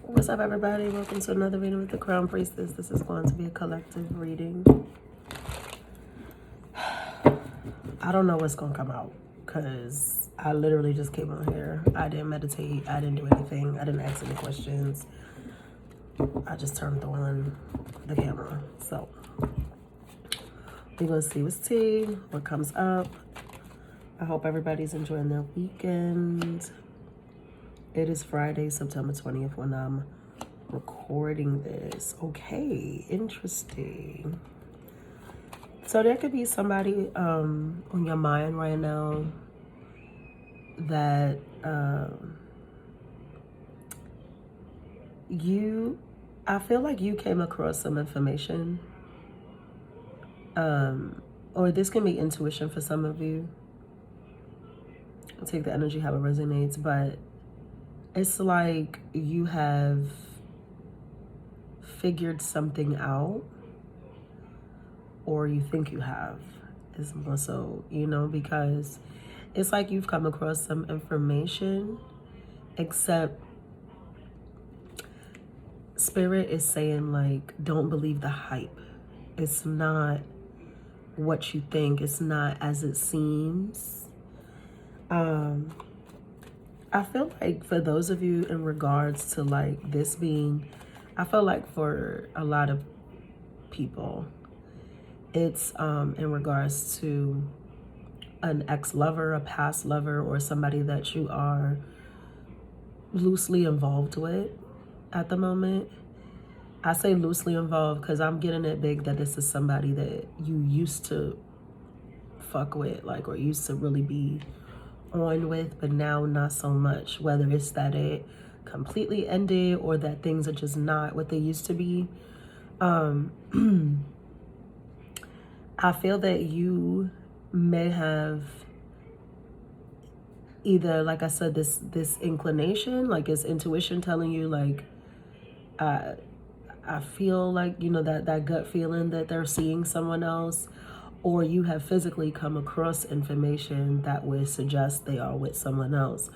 What's up, everybody? Welcome to another reading with the Crown Priestess. This is going to be a collective reading. I don't know what's going to come out because I literally just came on here. I didn't meditate. I didn't do anything. I didn't ask any questions. I just turned on the camera. So we're going to see what's tea, what comes up. I hope everybody's enjoying their weekend. It is Friday, September 20th when I'm recording this. Okay, interesting. So there could be somebody on your mind right now that I feel like you came across some information, or this can be intuition for some of you. I'll take the energy how it resonates, but it's like you have figured something out, or you think you have, is more so, because it's like you've come across some information, except Spirit is saying, like, don't believe the hype. It's not what you think. It's not as it seems. I feel like for those of you in regards to like this being, I feel like for a lot of people, it's in regards to an ex-lover, a past lover, or somebody that you are loosely involved with at the moment. I say loosely involved because I'm getting it big that this is somebody that you used to fuck with, like, or used to really be on with, but now not so much, whether it's that it completely ended or that things are just not what they used to be. I feel that you may have either, like I said, this inclination, like it's intuition telling you, like, I feel like, that gut feeling that they're seeing someone else, or you have physically come across information that would suggest they are with someone else.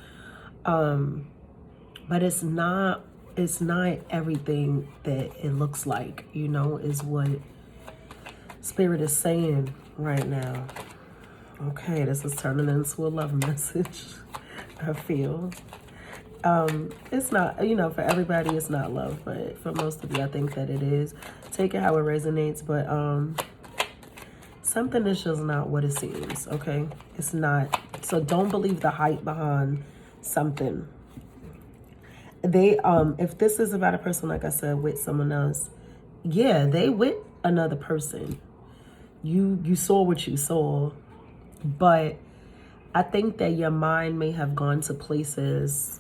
But it's not everything that it looks like, is what Spirit is saying right now. Okay, this is turning into a love message, I feel. It's not, for everybody it's not love, but for most of you I think that it is. Take it how it resonates, but something is just not what it seems, okay? It's not. So don't believe the hype behind something. They, if this is about a person, like I said, with someone else, yeah, they with another person. You saw what you saw, but I think that your mind may have gone to places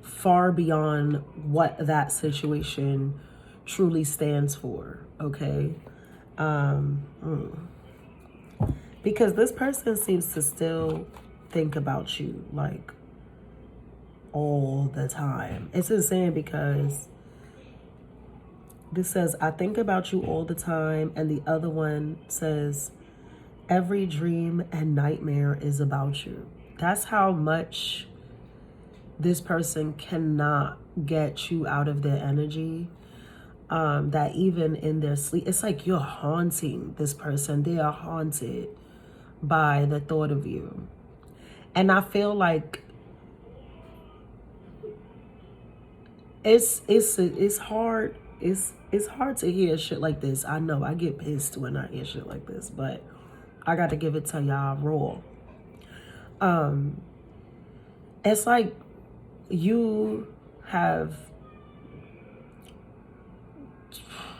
far beyond what that situation truly stands for, okay? Because this person seems to still think about you, like, all the time. It's insane because this says, I think about you all the time, and the other one says, every dream and nightmare is about you. That's how much this person cannot get you out of their energy. That even in their sleep, it's like you're haunting this person. They are haunted by the thought of you. And I feel like it's hard. It's hard to hear shit like this. I know I get pissed when I hear shit like this, but I got to give it to y'all raw. It's like you have,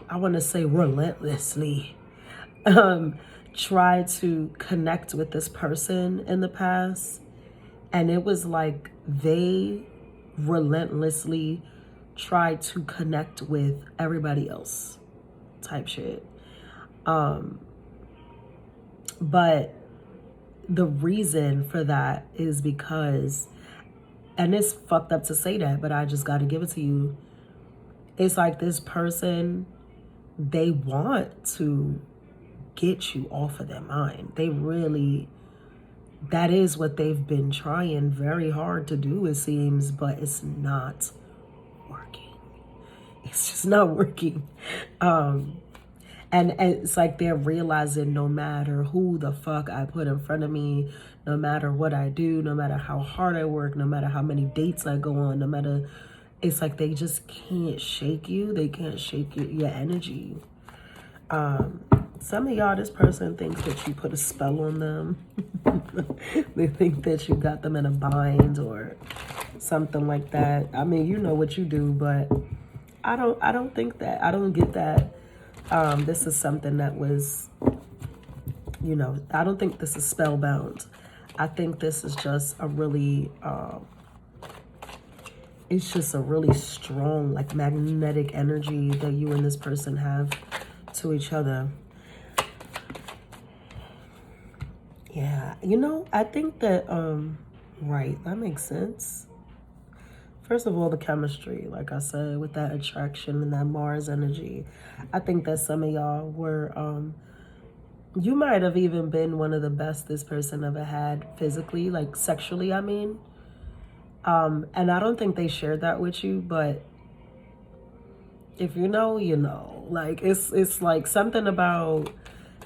I want to say relentlessly, try to connect with this person in the past, and it was like they relentlessly tried to connect with everybody else type shit. But the reason for that is because, and it's fucked up to say that, but I just got to give it to you. It's like this person, they want to get you off of their mind. They really, that is what they've been trying very hard to do, it seems, but it's not working. It's just not working. And it's like they're realizing no matter who the fuck I put in front of me, no matter what I do, no matter how hard I work, no matter how many dates I go on, no matter, it's like they just can't shake you. They can't shake your energy. Some of y'all, this person thinks that you put a spell on them. They think that you got them in a bind or something like that. I mean, you know what you do, but I don't think that. I don't get that. This is something that was, you know, I don't think this is spellbound. I think this is just a really, it's just a really strong, like, magnetic energy that you and this person have to each other. Yeah, you know, I think that, right, that makes sense. First of all, the chemistry, like I said, with that attraction and that Mars energy. I think that some of y'all were, you might have even been one of the best this person ever had physically, like sexually, I mean. And I don't think they shared that with you, but if you know, you know. Like, it's like something about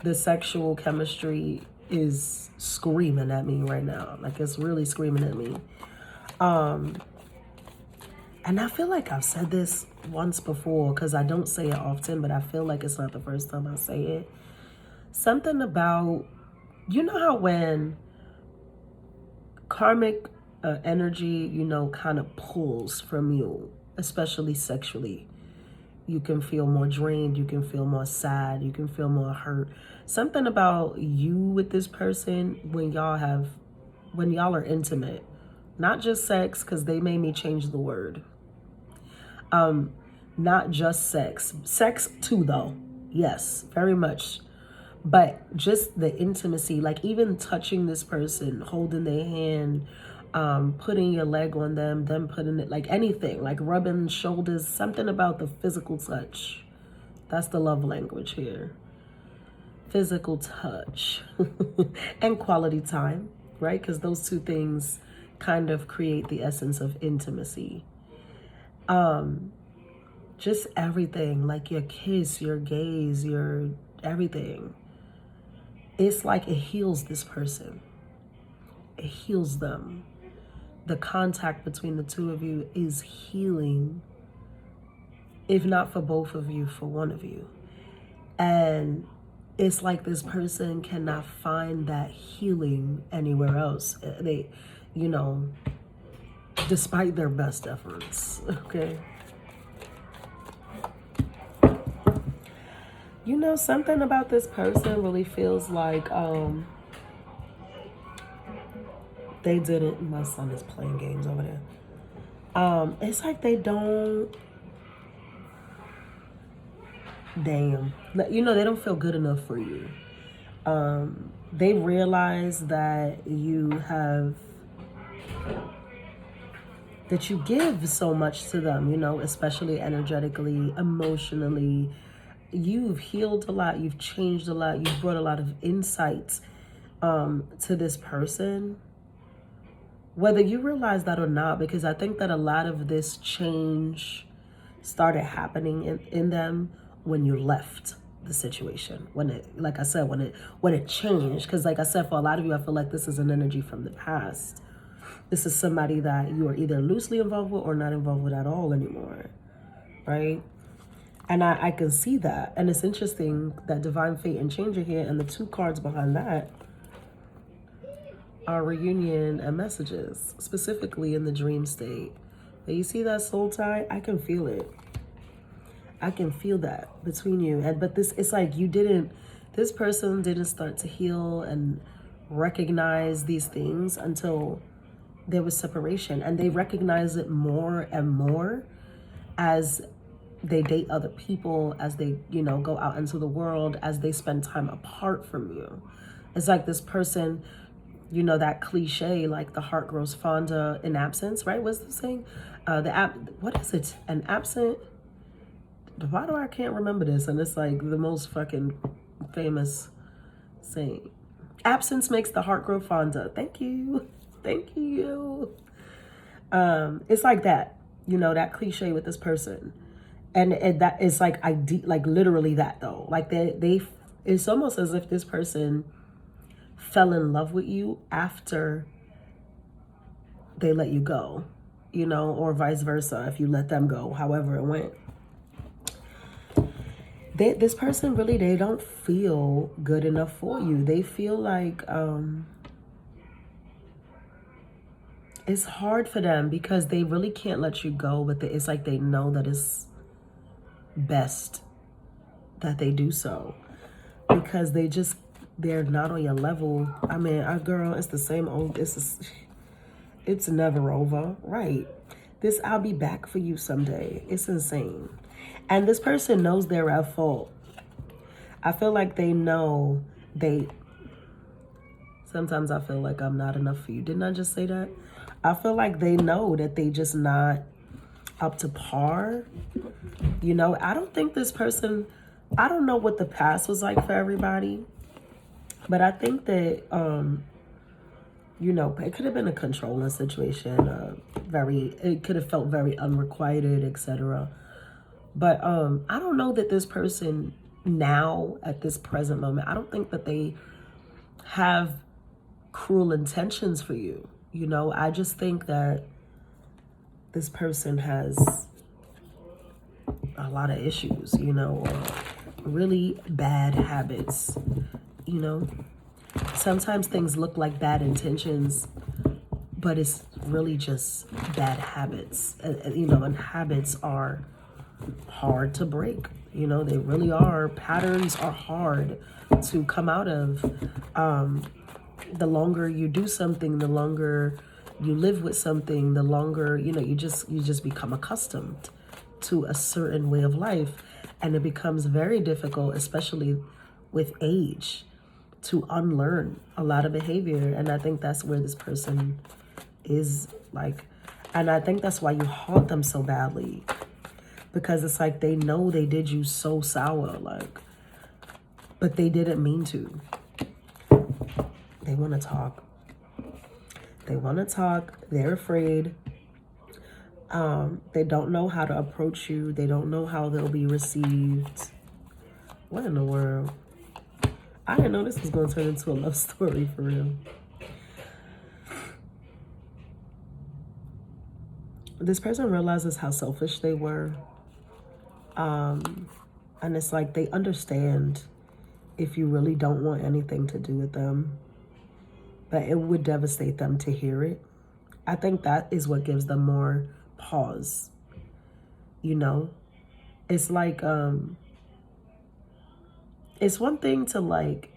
the sexual chemistry is screaming at me right now. Like, it's really screaming at me. And I feel like I've said this once before because I don't say it often, but I feel like it's not the first time I say it. Something about, you know how when karmic energy, you know, kind of pulls from you, especially sexually. You can feel more drained, you can feel more sad, you can feel more hurt. Something about you with this person when y'all are intimate, not just sex, because they made me change the word. Not just sex. Sex too, though. Yes, very much. But just the intimacy, like even touching this person, holding their hand, putting your leg on them putting it, like anything, like rubbing shoulders, something about the physical touch. That's the love language here. Physical touch and quality time, right? Because those two things kind of create the essence of intimacy. Just everything, like your kiss, your gaze, your everything. It's like it heals this person. It heals them. The contact between the two of you is healing. If not for both of you, for one of you. And it's like this person cannot find that healing anywhere else. They, you know, despite their best efforts, okay? You know, something about this person really feels like they didn't. My son is playing games over there. It's like they don't. Damn. You know, they don't feel good enough for you. They realize that you give so much to them, you know, especially energetically, emotionally. You've healed a lot, you've changed a lot, you've brought a lot of insights to this person, whether you realize that or not, because I think that a lot of this change started happening in them when you left the situation, when it, like I said, when it changed. Because like I said, for a lot of you, I feel like this is an energy from the past. This is somebody that you are either loosely involved with or not involved with at all anymore, right? And I can see that. And it's interesting that Divine Fate and Change are here, and the two cards behind that are reunion and messages, specifically in the dream state. But you see that soul tie? I can feel it. I can feel that between you. But it's like this person didn't start to heal and recognize these things until there was separation. And they recognize it more and more as they date other people, as they, you know, go out into the world, as they spend time apart from you. It's like this person, you know, that cliche, like the heart grows fonder in absence, right? What's the saying? What is it? An absent? Why do I can't remember this? And it's like the most fucking famous saying. Absence makes the heart grow fonder. Thank you. Thank you. It's like that. You know, that cliche with this person. And that is like like literally that though. Like they it's almost as if this person fell in love with you after they let you go, you know, or vice versa if you let them go, however it went. This person really, they don't feel good enough for you. They feel like it's hard for them because they really can't let you go, but it's like they know that it's best that they do so because they're not on your level. I mean, our girl, it's the same old, it's never over, right? This I'll be back for you someday. It's insane. And this person knows they're at fault. I feel like they know sometimes I feel like I'm not enough for you. Didn't I just say that? I feel like they know that they just not up to par. You know, I don't think this person, I don't know what the past was like for everybody, but I think that, you know, it could have been a controlling situation, it could have felt very unrequited, etc. But I don't know that this person now, at this present moment, I don't think that they have cruel intentions for you. You know, I just think that this person has a lot of issues, you know, or really bad habits, you know. Sometimes things look like bad intentions, but it's really just bad habits, you know, and habits are hard to break. You know, they really are. Patterns are hard to come out of. The longer you do something, the longer you live with something, the longer, you know, you just become accustomed to a certain way of life. And it becomes very difficult, especially with age, to unlearn a lot of behavior. And I think that's where this person is like, and I think that's why you haunt them so badly. Because it's like they know they did you so sour, like, but they didn't mean to. They want to talk. They want to talk. They're afraid. They don't know how to approach you. They don't know how they'll be received. What in the world? I didn't know this was going to turn into a love story for real. This person realizes how selfish they were. And it's like they understand if you really don't want anything to do with them, but it would devastate them to hear it. I think that is what gives them more pause. You know, it's like, it's one thing to like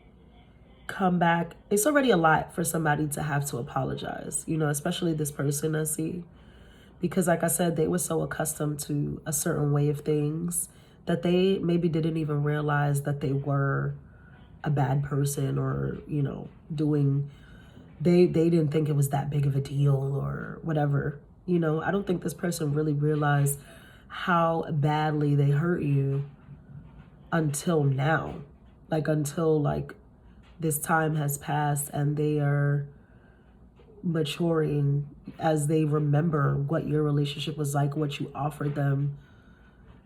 come back. It's already a lot for somebody to have to apologize, you know, especially this person I see. Because like I said, they were so accustomed to a certain way of things that they maybe didn't even realize that they were a bad person or, you know, they didn't think it was that big of a deal or whatever. You know, I don't think this person really realized how badly they hurt you until now. Like until like this time has passed and they are maturing as they remember what your relationship was like, what you offered them.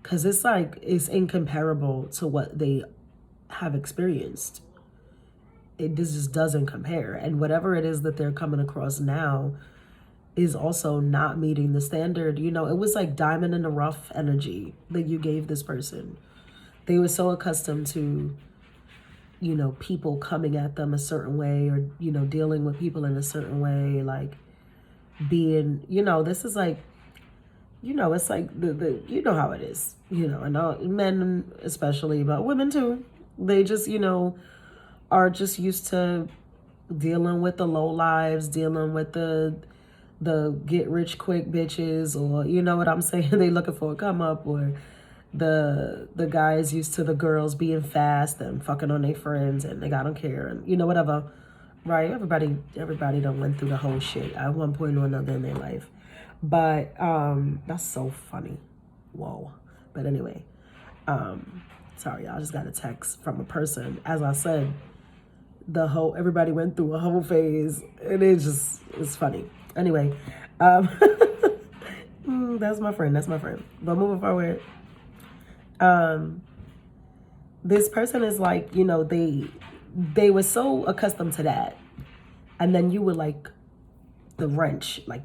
Because it's like, it's incomparable to what they have experienced. This just doesn't compare. And whatever it is that they're coming across now is also not meeting the standard. You know, it was like diamond in the rough energy that you gave this person. They were so accustomed to, you know, people coming at them a certain way or, you know, dealing with people in a certain way, like being, you know, this is like, you know, it's like the you know how it is, you know, and all, men especially, but women too. They just, you know, are just used to dealing with the low lives, dealing with the get rich quick bitches, or you know what I'm saying? They looking for a come up, or the guys used to the girls being fast and fucking on their friends and they don't care and you know whatever, right? Everybody done went through the whole shit at one point or another in their life. But that's so funny. Whoa. But anyway, sorry, y'all, just got a text from a person. As I said, everybody went through a whole phase and it's funny. Anyway, but That's my friend. That's my friend. But moving forward, this person is like, you know, they were so accustomed to that, and then you were like the wrench, like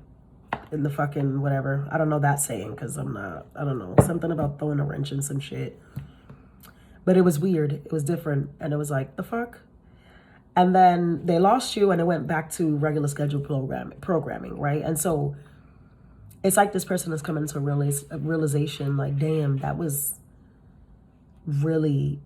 in the fucking whatever. I don't know that saying because I'm not. I don't know, something about throwing a wrench in some shit. But it was weird. It was different, and it was like the fuck. And then they lost you, and it went back to regular scheduled programming, right? And so it's like this person is coming to a realization, like, damn, that was really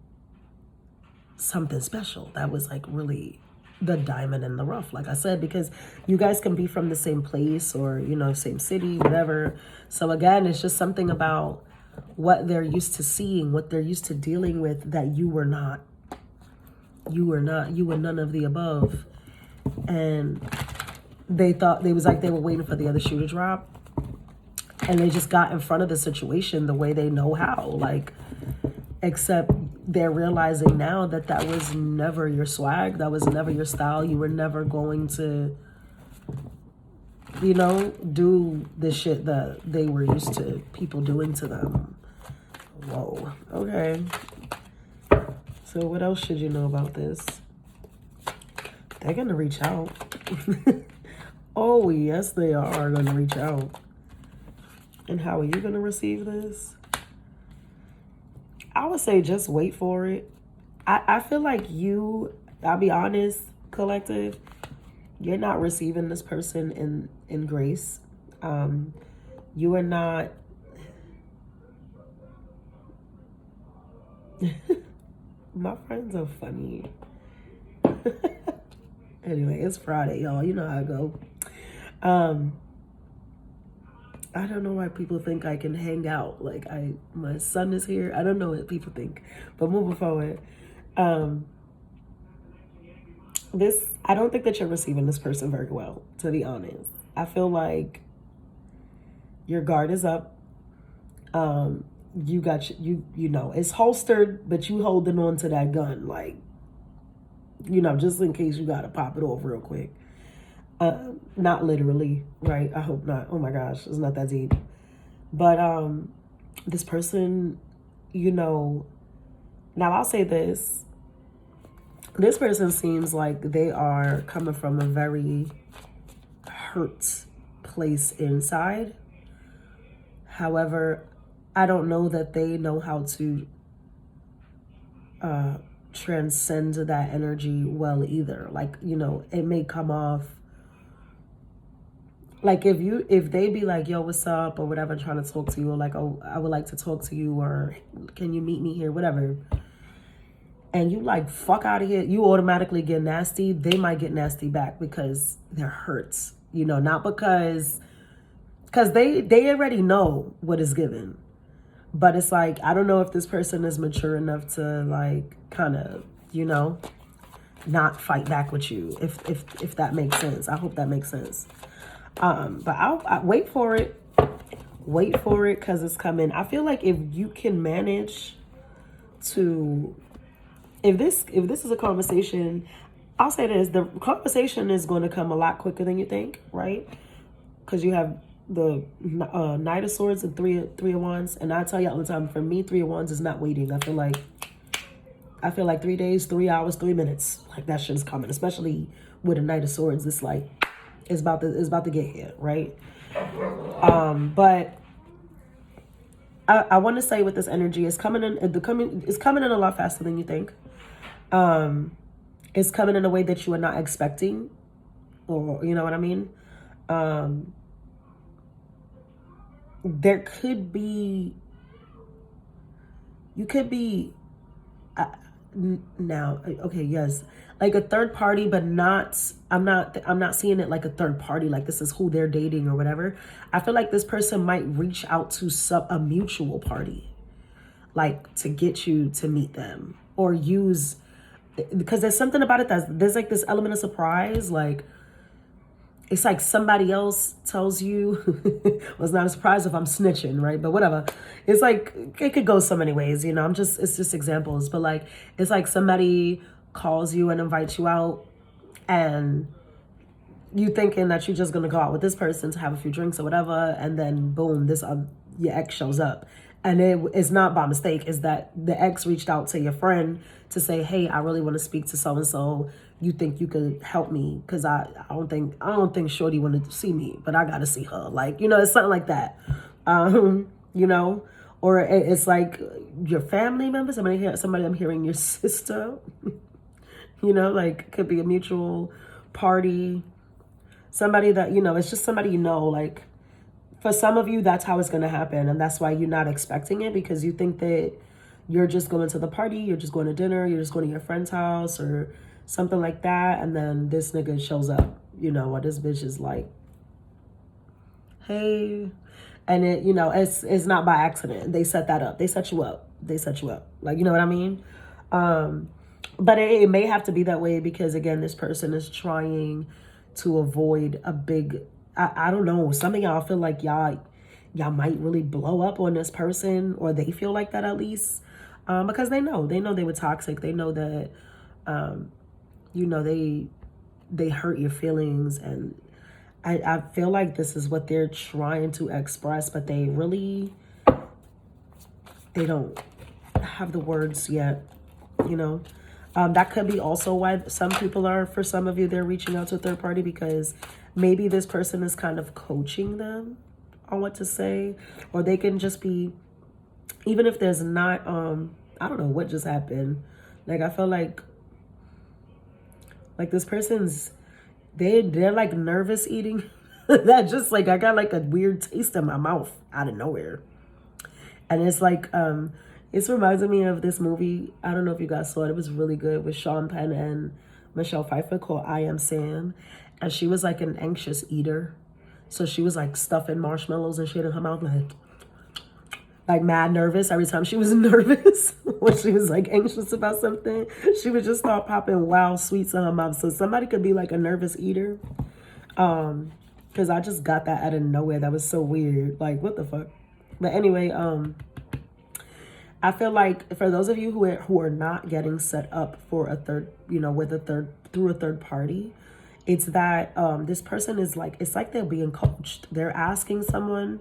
something special. That was like really the diamond in the rough, like I said, because you guys can be from the same place or, you know, same city, whatever. So again, it's just something about what they're used to seeing, what they're used to dealing with that you were not. You were none of the above. And they thought they were waiting for the other shoe to drop. And they just got in front of the situation the way they know how. Like, except they're realizing now that that was never your swag. That was never your style. You were never going to, you know, do the shit that they were used to people doing to them. Whoa. Okay. So what else should you know about this? They're going to reach out. Oh, yes, they are going to reach out. And how are you going to receive this? I would say just wait for it. I feel like I'll be honest, collective, you're not receiving this person in grace. You are not... My friends are funny. Anyway, it's Friday, y'all. You know how I go. I don't know why people think I can hang out. Like, my son is here. I don't know what people think. But moving forward, I don't think that you're receiving this person very well, to be honest. I feel like your guard is up. You got you know, it's holstered, but you holding on to that gun, like, you know, just in case you gotta pop it off real quick. Not literally, right? I hope not. Oh my gosh, it's not that deep. But this person, you know, now I'll say this. This person seems like they are coming from a very hurt place inside. However, I don't know that they know how to transcend that energy well either. Like, you know, it may come off like if they be like, yo, what's up, or whatever, trying to talk to you, or like, oh, I would like to talk to you, or can you meet me here, whatever, and you like, fuck out of here, you automatically get nasty. They might get nasty back because they're hurt, you know, not because they already know what is given. But it's like, I don't know if this person is mature enough to like kind of, you know, not fight back with you, if that makes sense. I hope that makes sense. But I'll wait for it. Wait for it, because it's coming. I feel like if you can manage to, if this is a conversation, I'll say this, the conversation is going to come a lot quicker than you think, right? Because you have the Knight of Swords and Three of Wands, and I tell you all the time, for me, Three of Wands is not waiting. I feel like 3 days, 3 hours, 3 minutes, like that shit is coming. Especially with a Knight of Swords, it's like it's about to get here, right? But I want to say with this energy, it's coming in. It's coming in a lot faster than you think. It's coming in a way that you are not expecting, or you know what I mean. There could be, you could be, now, okay, yes, like a third party, but not, I'm not seeing it like a third party, like this is who they're dating or whatever. I feel like this person might reach out to a mutual party, like to get you to meet them, or use, because there's something about it there's like this element of surprise, like, it's like somebody else tells you, well, it's not a surprise if I'm snitching, right? But whatever. It's like, it could go so many ways, you know, it's just examples. But like, it's like somebody calls you and invites you out, and you thinking that you're just gonna go out with this person to have a few drinks or whatever, and then boom, this your ex shows up, and it's not by mistake. Is that the ex reached out to your friend to say, hey, I really want to speak to so and so. You think you could help me? Because I don't think Shorty wanted to see me, but I gotta see her. Like, it's something like that. You know, or it's like your family member. Somebody I'm hearing your sister. Like could be a mutual party. Somebody that, it's just somebody like for some of you, that's how it's going to happen. And that's why you're not expecting it, because you think that you're just going to the party, you're just going to dinner, you're just going to your friend's house or something like that. And then this nigga shows up, or this bitch is like, hey. And it's not by accident. They set that up. They set you up. Like, you know what I mean? But it may have to be that way because, again, this person is trying to avoid a big, I don't know, some of y'all feel like y'all might really blow up on this person, or they feel like that at least, because they know they were toxic. They know that, they hurt your feelings, and I feel like this is what they're trying to express, but they don't have the words yet, That could be also why some people for some of you, they're reaching out to a third party, because maybe this person is kind of coaching them on what to say, or they can just be, even if there's not, I don't know what just happened. Like, I feel like this person's, they're like nervous eating. That just like, I got like a weird taste in my mouth out of nowhere. And it's like, it's reminding me of this movie. I don't know if you guys saw it. It was really good, with Sean Penn and Michelle Pfeiffer, called I Am Sam. And she was like an anxious eater. So she was like stuffing marshmallows and shit in her mouth, like mad nervous. Every time she was nervous, when she was like anxious about something, she would just start popping wild sweets in her mouth. So somebody could be like a nervous eater. Because I just got that out of nowhere. That was so weird. Like, what the fuck? But anyway, I feel like for those of you who are not getting set up for a third, through a third party, it's that this person is like, it's like they're being coached. They're asking someone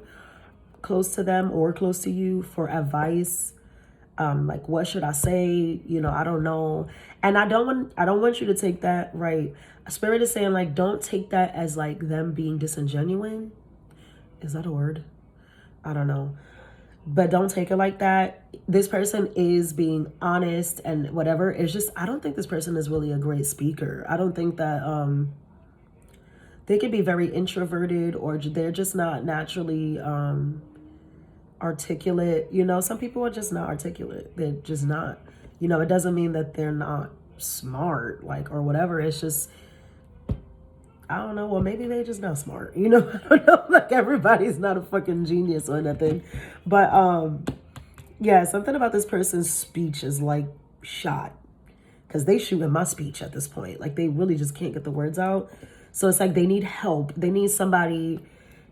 close to them or close to you for advice. Like, what should I say? I don't know. And I don't want you to take that, right? Spirit is saying, like, don't take that as like them being disingenuous. Is that a word? I don't know. But don't take it like that. This person is being honest and whatever. It's just, I don't think this person is really a great speaker. I don't think that they could be very introverted, or they're just not naturally articulate. Some people are just not articulate. They're just not. It doesn't mean that they're not smart, like, or whatever. It's just, I don't know. Well, maybe they just not smart. I don't know. Like, everybody's not a fucking genius or nothing. But yeah, something about this person's speech is like shot, because they shooting my speech at this point. Like, they really just can't get the words out. So it's like they need help. They need somebody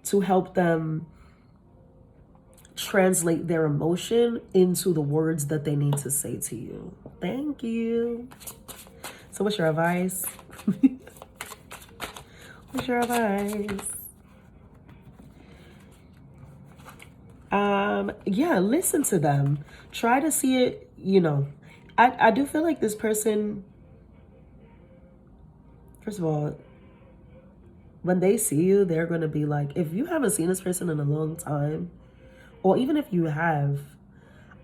to help them translate their emotion into the words that they need to say to you. Thank you. So what's your advice? What's your advice? Yeah, listen to them. Try to see it, I do feel like this person, first of all, when they see you, they're going to be like, if you haven't seen this person in a long time, or even if you have,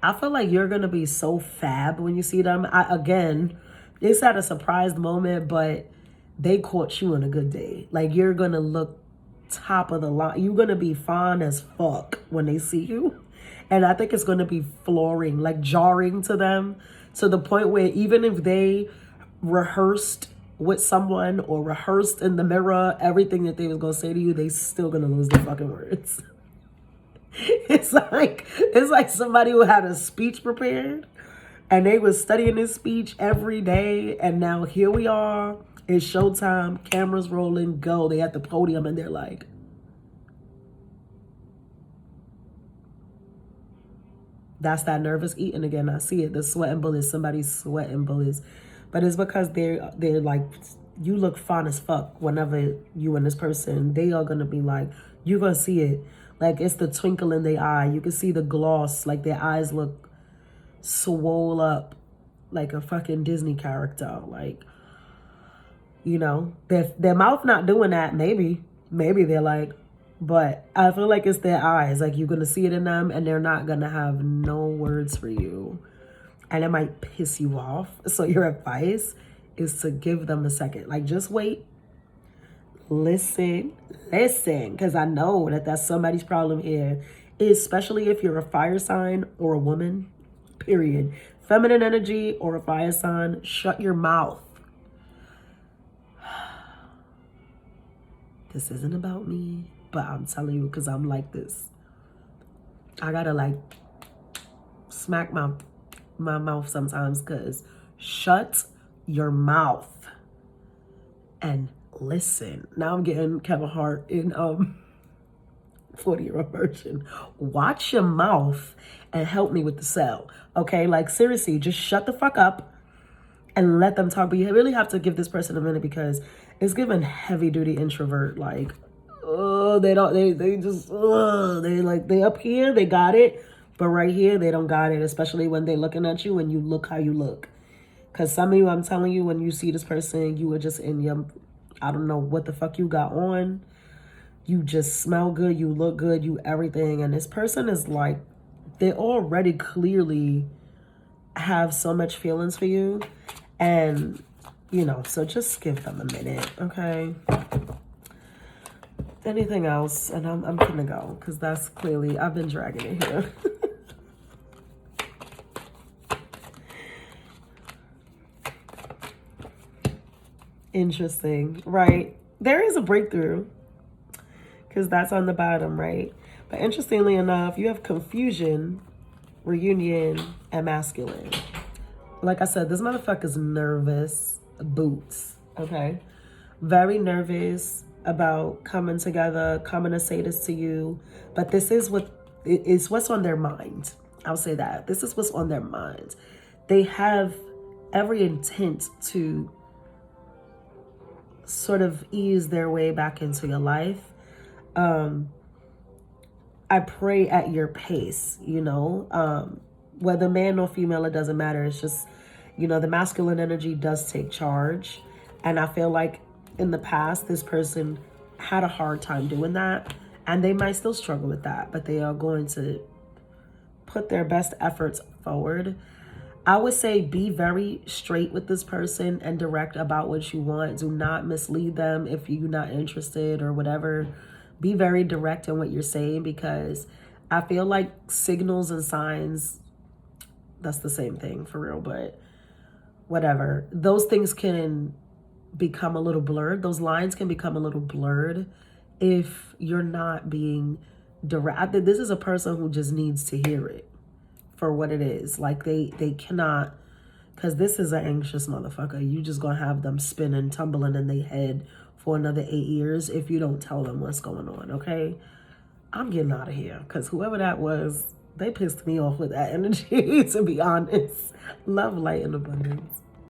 I feel like you're going to be so fab when you see them. Again, it's at a surprised moment, but they caught you on a good day. Like, you're going to look top of the line. You're going to be fine as fuck when they see you. And I think it's going to be flooring, like jarring to them, to the point where even if they rehearsed with someone or rehearsed in the mirror everything that they was going to say to you, they still going to lose their fucking words. It's like somebody who had a speech prepared and they was studying this speech every day, and now here we are, it's showtime, cameras rolling, go, they at the podium, and they're like, that's that nervous eating again. I see it, the sweating bullets. Somebody's sweating bullets, but it's because they're like you look fine as fuck whenever you and this person, they are gonna be like, you're gonna see it. Like, it's the twinkle in their eye. You can see the gloss. Like, their eyes look swole up like a fucking Disney character. Like, you know, their mouth not doing that. Maybe they're like, but I feel like it's their eyes. Like, you're gonna see it in them, and they're not gonna have no words for you, and it might piss you off. So your advice is to give them a second. Like, just wait, listen, because I know that that's somebody's problem here, especially if you're a fire sign or a woman, period. Feminine energy or a fire sign, shut your mouth. This isn't about me, but I'm telling you, because I'm like this. I gotta like smack my mouth sometimes, because shut your mouth and listen. Now I'm getting Kevin Hart in 40-year-old version. Watch your mouth and help me with the cell. Okay, like seriously, just shut the fuck up and let them talk. But you really have to give this person a minute, because it's given heavy duty introvert. Like, oh, they up here, they got it, but right here they don't got it, especially when they're looking at you and you look how you look. Because some of you, I'm telling you, when you see this person, you are just in your, I don't know what the fuck you got on. You just smell good, you look good, you everything. And this person is like, they already clearly have so much feelings for you. And, you know, so just give them a minute, okay? Anything else? And I'm gonna go, because that's clearly, I've been dragging it here. Interesting, right? There is a breakthrough, because that's on the bottom, right? But interestingly enough, you have confusion, reunion, and masculine. Like I said, this motherfucker's nervous boots, okay? Very nervous about coming together, coming to say this to you. But this is what's on their mind. I'll say that. This is what's on their mind. They have every intent to sort of ease their way back into your life. I pray at your pace, you know, whether man or female, it doesn't matter. It's just, you know, the masculine energy does take charge. And I feel like in the past, this person had a hard time doing that, and they might still struggle with that, but they are going to put their best efforts forward. I would say be very straight with this person and direct about what you want. Do not mislead them if you're not interested or whatever. Be very direct in what you're saying, because I feel like signals and signs, that's the same thing for real, but whatever. Those things can become a little blurred. Those lines can become a little blurred if you're not being direct. This is a person who just needs to hear it for what it is. Like they cannot, because this is an anxious motherfucker. You just gonna have them spinning, tumbling in their head for another 8 years if you don't tell them what's going on, okay? I'm getting out of here, because whoever that was, they pissed me off with that energy, to be honest. Love, light, and abundance.